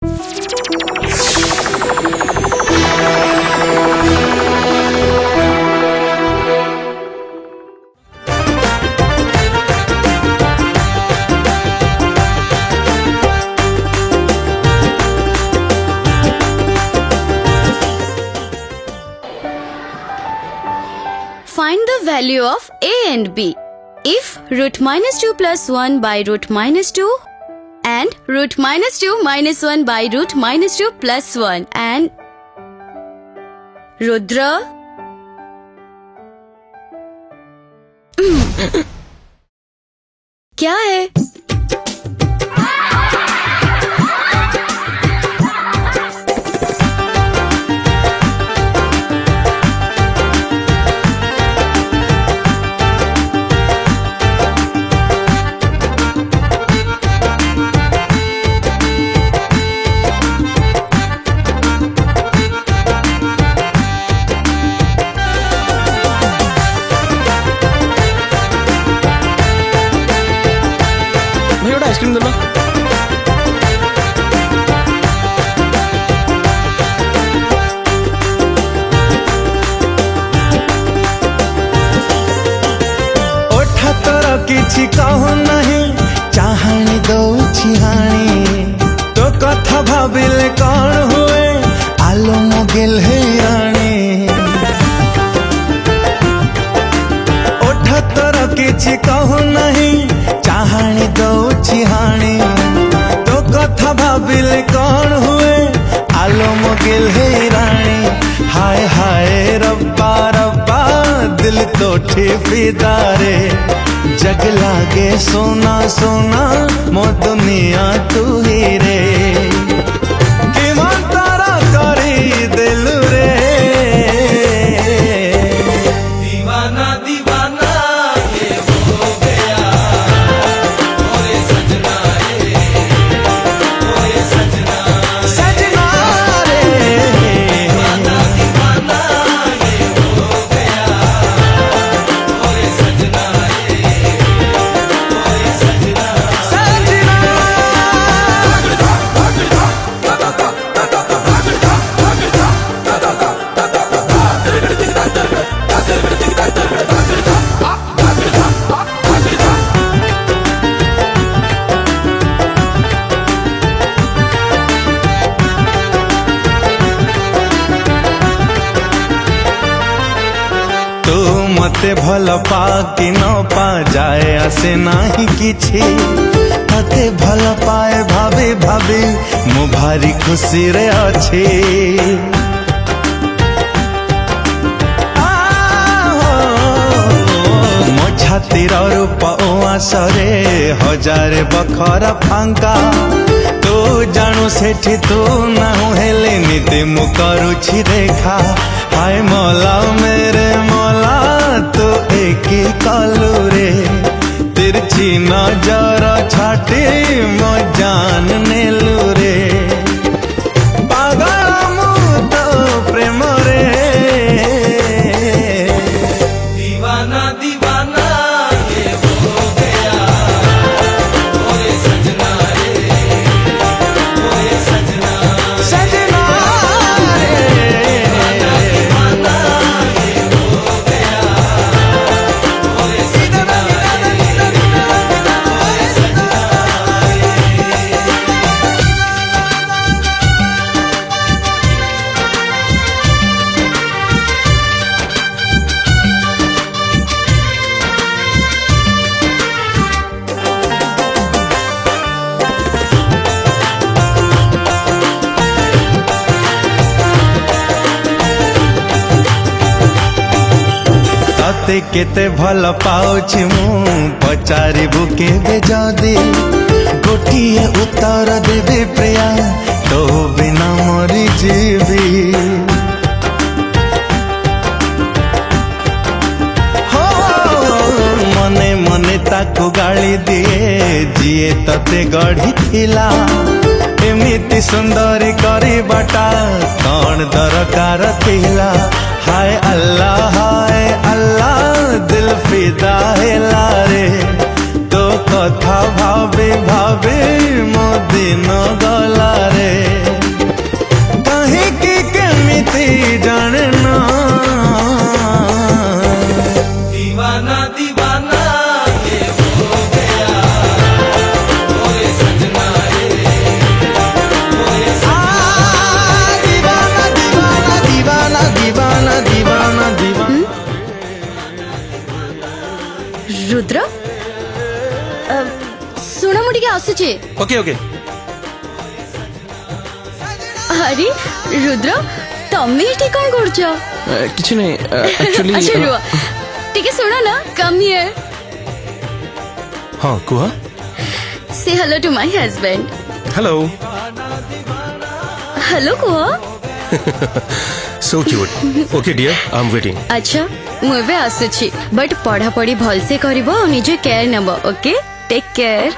Find the value of a and b. If root minus 2 plus 1 by root minus 2 and root minus 2 minus 1 by root minus 2 plus 1 and Rudra क्या है? Ice cream दे ओठा तोर किछि कहू नहीं चाहानी दौछि हाणी तो कथा भाबिले कौन हुए आलो मोगेल है रानी ओठा तोर किछि कहू नहीं चाहानी दौछि हाणी तो कथा भाबिले कौन हुए आलो मोगेल है रानी हाय हाय रब्बा रब्बा दिल तो फिदारे जग लागे सोना सोना मो दुनिया तू ही रे कि मन तारा करी दिल रे दीवाना दीवाना ये हो गया ओए सजना रे ओए सजना सजना रे दीवाना दीवाना ये हो गया ओए सजना रे ओए सजना सजना तू मते भल पा कि न पा जाए आसे नाही किछि तते भल पाए भाभी भाभी मु भारी खुशी रे अछि मो छातिर रूप आसरे हजार बखरा फांका तू जानू सेठी तू नाहु हेले निते मु करूछि देखा हाय मौला मेरे मौला तो एक ही कलू रे तिरछी नजर छाटी मो जान नेलू रे पागल मु तो प्रेम रे दीवाना दीवाना ये हो गया ओए सजना रे ओए सजना सजना तते केते भल पाउछि मु पचारिबु केबे जदी गोटिए उत्तर देबे प्रिया तो बिना मरी जीवी हो मने मने ताको गाली दिए जिए तते गढ़ी थिला एमिति सुंदर करी बाटा कौन दरकार थिला हाय अल्लाह दिल फिदा है लारे तो कथा भावे भावे मो दिन गला रे। ओके ओके अरे रुद्र तमे एठी कोन करछ किछि नहीं एक्चुअली अच्छा रुआ टिके सुनो ना कम हियर हाँ कुहा से hello to my husband hello hello कुआ so cute okay dear I am waiting अच्छा मु एबे आसुची बट पढ़ा पढ़ी भल से करबो निजे केयर नबो ओके टेक केयर